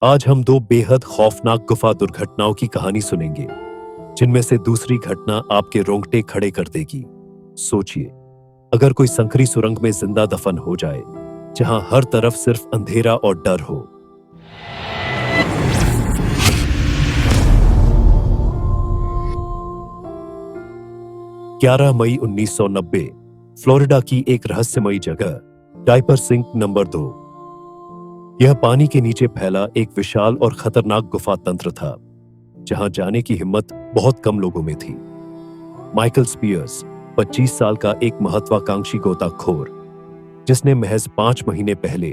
आज हम दो बेहद खौफनाक गुफा दुर्घटनाओं की कहानी सुनेंगे, जिनमें से दूसरी घटना आपके रोंगटे खड़े कर देगी। सोचिए, अगर कोई संकरी सुरंग में जिंदा दफन हो जाए, जहां हर तरफ सिर्फ अंधेरा और डर हो। ग्यारह मई 1990, फ्लोरिडा की एक रहस्यमयी जगह, डायपर सिंक नंबर 2। यह पानी के नीचे फैला एक विशाल और खतरनाक गुफा तंत्र था, जहां जाने की हिम्मत बहुत कम लोगों में थी। माइकल स्पियर्स 25 साल का एक महत्वाकांक्षी गोताखोर, जिसने महज 5 महीने पहले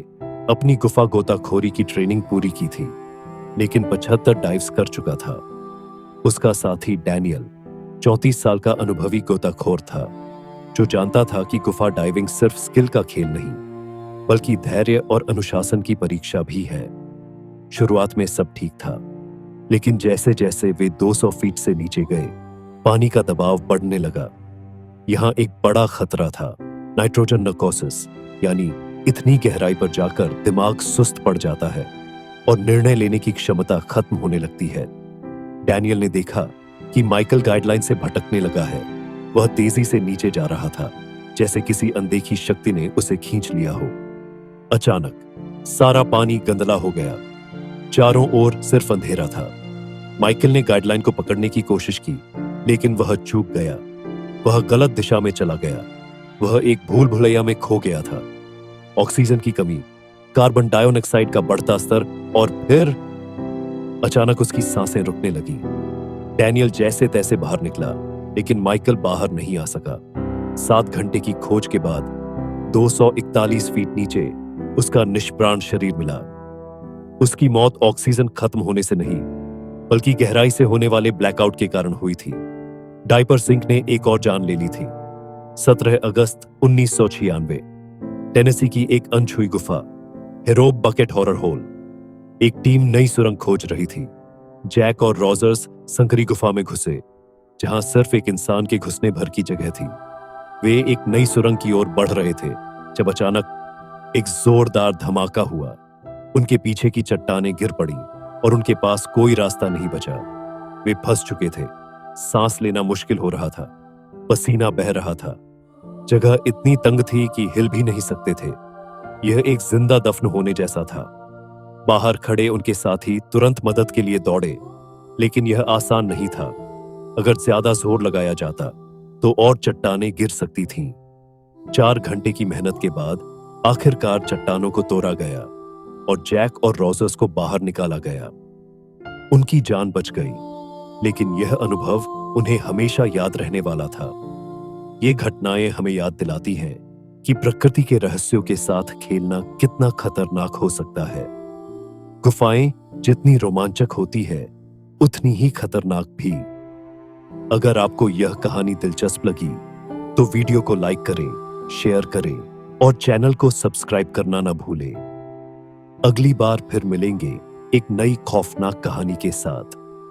अपनी गुफा गोताखोरी की ट्रेनिंग पूरी की थी, लेकिन 75 डाइव्स कर चुका था। उसका साथी डैनियल 34 साल का अनुभवी गोताखोर था, जो जानता था कि गुफा डाइविंग सिर्फ स्किल का खेल नहीं, बल्कि धैर्य और अनुशासन की परीक्षा भी है। शुरुआत में सब ठीक था, लेकिन जैसे जैसे वे 200 फीट से नीचे गए, पानी का दबाव बढ़ने लगा। यहां एक बड़ा खतरा था, नाइट्रोजन नर्कोसिस, यानी इतनी गहराई पर जाकर दिमाग सुस्त पड़ जाता है और निर्णय लेने की क्षमता खत्म होने लगती है। डैनियल ने देखा कि माइकल गाइडलाइन से भटकने लगा है। वह तेजी से नीचे जा रहा था, जैसे किसी अनदेखी शक्ति ने उसे खींच लिया हो। अचानक सारा पानी गंदला हो गया। चारों ओर सिर्फ अंधेरा था। माइकल ने गाइडलाइन को पकड़ने की कोशिश की, लेकिन वह चूक गया। वह गलत दिशा में चला गया। वह एक भूल भुलैया में खो गया था। ऑक्सीजन की कमी, कार्बन डाइऑक्साइड का बढ़ता स्तर, और फिर अचानक उसकी सांसें रुकने लगी। डैनियल जैसे तैसे बाहर निकला, लेकिन माइकल बाहर नहीं आ सका। 7 घंटे की खोज के बाद 241 फीट नीचे उसका निष्प्राण शरीर मिला। उसकी मौत ऑक्सीजन खत्म होने से नहीं, बल्कि गहराई से होने वाले ब्लैकआउट के कारण हुई थी। डायपर सिंक ने एक और जान ले ली थी। 17 अगस्त 1996, टेनेसी की एक अनछुई गुफा, हेरोब बकेट हॉरर होल। एक टीम नई सुरंग खोज रही थी। जैक और रॉजर्स संकरी गुफा में घुसे, जहां सिर्फ एक इंसान के घुसने भर की जगह थी। वे एक नई सुरंग की ओर बढ़ रहे थे, जब अचानक एक जोरदार धमाका हुआ। उनके पीछे की चट्टानें गिर पड़ी और उनके पास कोई रास्ता नहीं बचा। वे फंस चुके थे। सांस लेना मुश्किल हो रहा था, पसीना बह रहा था। जगह इतनी तंग थी कि हिल भी नहीं सकते थे। यह एक जिंदा दफन होने जैसा था। बाहर खड़े उनके साथी तुरंत मदद के लिए दौड़े, लेकिन यह आसान नहीं था। अगर ज्यादा जोर लगाया जाता तो और चट्टानें गिर सकती थीं। 4 घंटे की मेहनत के बाद आखिरकार चट्टानों को तोड़ा गया और जैक और रॉजर्स को बाहर निकाला गया। उनकी जान बच गई, लेकिन यह अनुभव उन्हें हमेशा याद रहने वाला था। ये घटनाएं हमें याद दिलाती हैं कि प्रकृति के रहस्यों के साथ खेलना कितना खतरनाक हो सकता है। गुफाएं जितनी रोमांचक होती है, उतनी ही खतरनाक भी। अगर आपको यह कहानी दिलचस्प लगी, तो वीडियो को लाइक करें, शेयर करें और चैनल को सब्सक्राइब करना ना भूलें। अगली बार फिर मिलेंगे एक नई खौफनाक कहानी के साथ।